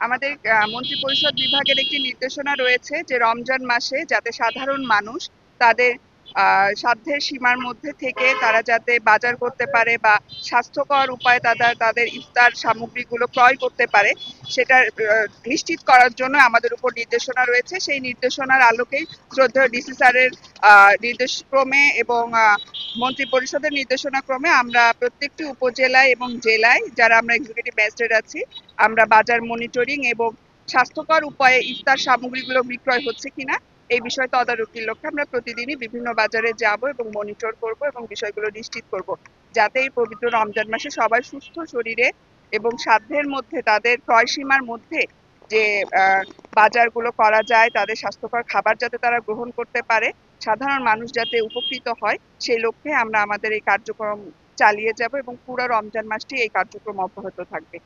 আমাদের মন্ত্রিপরিষদ বিভাগের একটি নির্দেশনা রয়েছে যে রমজান মাসে যাতে সাধারণ মানুষ তাদের সাধ্যের সীমার মধ্যে থেকে তারা যাতে বাজার করতে পারে বা স্বাস্থ্যকর উপায়ে তাদের ইফতার সামগ্রীগুলো ক্রয় করতে পারে সেটা নিশ্চিত করার জন্য আমাদের উপর নির্দেশনা রয়েছে। সেই নির্দেশনার আলোকেই শ্রদ্ধেয় ডিসি স্যারের নির্দেশক্রমে এবং মন্ত্রিপরিষদের নির্দেশনা ক্রমে আমরা প্রত্যেকটি উপজেলায় এবং জেলায় যারা আমরা এক্সিকিউটিভ ম্যাজিস্ট্রেট আছি আমরা বাজার মনিটরিং এবং স্বাস্থ্যকর উপায়ে ইফতার সামগ্রীগুলো বিক্রয় হচ্ছে কিনা এই বিষয়ে তদারকির লক্ষ্যে আমরা প্রতিদিনই বিভিন্ন বাজারে যাব এবং মনিটর করব এবং বিষয়গুলো নিশ্চিত করব যাতে এই পবিত্র রমজান মাসে সবাই সুস্থ শরীরে এবং সাধ্যের মধ্যে তাদের ক্রয় সীমার মধ্যে যে বাজারগুলো করা যায়, তাদের স্বাস্থ্যকর খাবার যাতে তারা গ্রহণ করতে পারে, সাধারণ মানুষ যাতে উপকৃত হয় সেই লক্ষ্যে আমরা আমাদের এই কার্যক্রম চালিয়ে যাব এবং পুরো রমজান মাসটি এই কার্যক্রম অব্যাহত থাকবে।